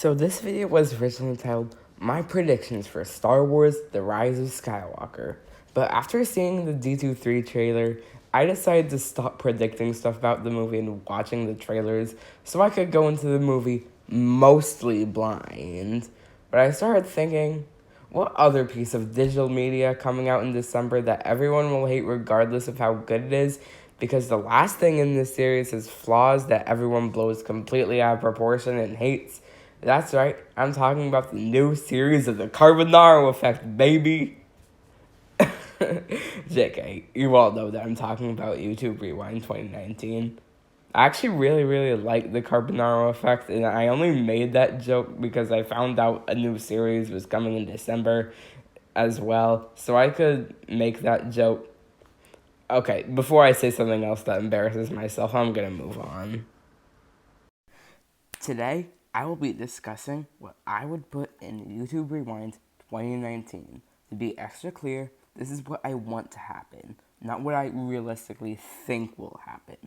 So this video was originally titled My Predictions for Star Wars The Rise of Skywalker. But after seeing the D23 trailer, I decided to stop predicting stuff about the movie and watching the trailers so I could go into the movie mostly blind. But I started thinking, what other piece of digital media coming out in December that everyone will hate regardless of how good it is? Because the last thing in this series is flaws that everyone blows completely out of proportion and hates. That's right, I'm talking about the new series of the Carbonaro Effect, baby. JK, you all know that I'm talking about YouTube Rewind 2019. I actually really like the Carbonaro Effect, and I only made that joke because I found out a new series was coming in December as well, so I could make that joke. Okay, before I say something else that embarrasses myself, I'm gonna move on. Today, I will be discussing what I would put in YouTube Rewind 2019. To be extra clear, this is what I want to happen, not what I realistically think will happen.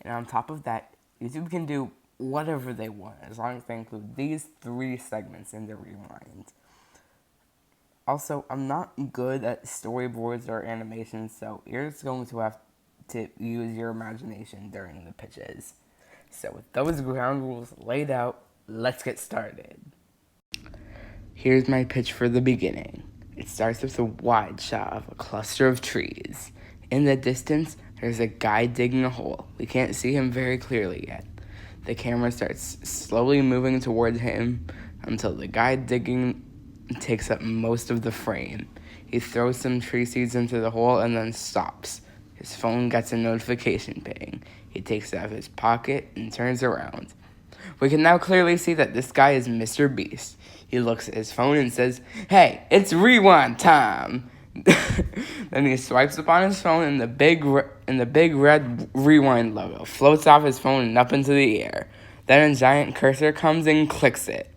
And on top of that, YouTube can do whatever they want as long as they include these 3 segments in the rewind. Also, I'm not good at storyboards or animations, so you're just going to have to use your imagination during the pitches. So with those ground rules laid out, let's get started. Here's my pitch for the beginning. It starts with a wide shot of a cluster of trees. In the distance, there's a guy digging a hole. We can't see him very clearly yet. The camera starts slowly moving toward him until the guy digging takes up most of the frame. He throws some tree seeds into the hole and then stops. His phone gets a notification ping. He takes it out of his pocket and turns around. We can now clearly see that this guy is Mr. Beast. He looks at his phone and says, "Hey, it's rewind time!" Then he swipes up on his phone and the big red rewind logo floats off his phone and up into the air. Then a giant cursor comes and clicks it.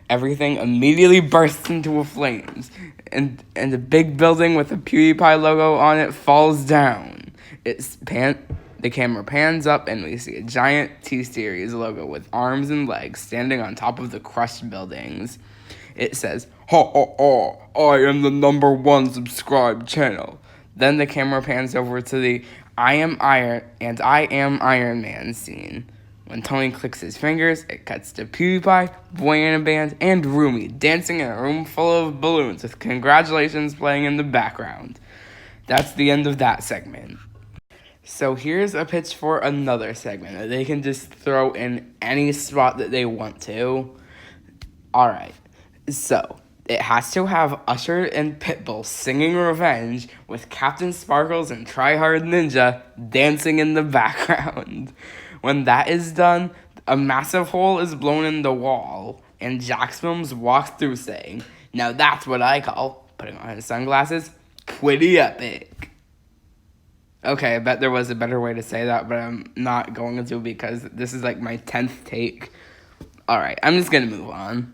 Everything immediately bursts into flames, and the big building with the PewDiePie logo on it falls down. The camera pans up, and we see a giant T-Series logo with arms and legs standing on top of the crushed buildings. It says, "Ha ha ha, I am the #1 subscribed channel." Then the camera pans over to the I am Iron Man scene. When Tony clicks his fingers, it cuts to PewDiePie, Boy Band, and Rumi dancing in a room full of balloons with congratulations playing in the background. That's the end of that segment. So here's a pitch for another segment that they can just throw in any spot that they want to. Alright, so it has to have Usher and Pitbull singing Revenge with Captain Sparkles and Try Hard Ninja dancing in the background. When that is done, a massive hole is blown in the wall, and Jax Films walks through saying, "Now that's what I call," putting on his sunglasses, "pretty epic." Okay, I bet there was a better way to say that, but I'm not going to because this is like my 10th take. Alright, I'm just gonna move on.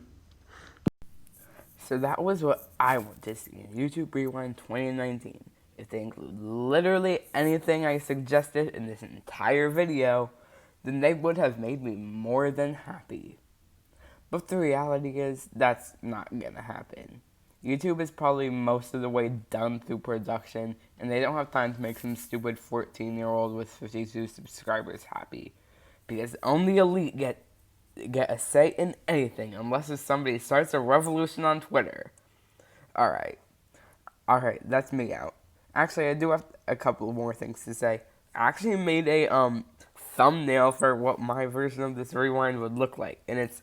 So that was what I want to see in YouTube Rewind 2019. If they include literally anything I suggested in this entire video, then they would have made me more than happy. But the reality is, that's not gonna happen. YouTube is probably most of the way done through production, and they don't have time to make some stupid 14-year-old with 52 subscribers happy. Because only elite get a say in anything, unless if somebody starts a revolution on Twitter. Alright, that's me out. Actually, I do have a couple more things to say. I actually made a thumbnail for what my version of this rewind would look like, and it's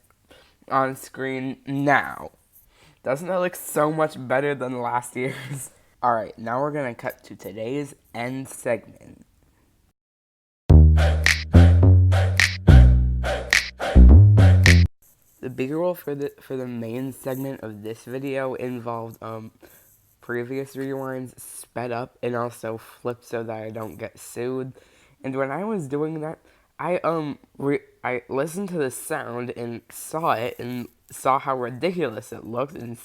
on screen now. Doesn't that look so much better than last year's? Alright, now we're gonna cut to today's end segment. The B-roll for the main segment of this video involved previous rewinds sped up and also flipped so that I don't get sued. And when I was doing that, I listened to the sound and saw it and saw how ridiculous it looked and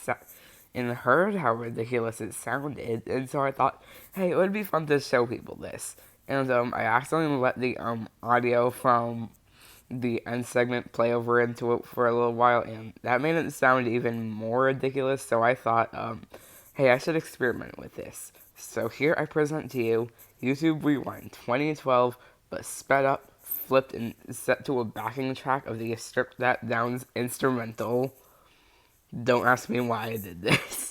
heard how ridiculous it sounded. And so I thought, hey, it would be fun to show people this. And I accidentally let the audio from the end segment play over into it for a little while, and that made it sound even more ridiculous. So I thought, hey, I should experiment with this. So here I present to you YouTube Rewind 2012, but sped up, flipped, and set to a backing track of the Stripped That Down's instrumental. Don't ask me why I did this.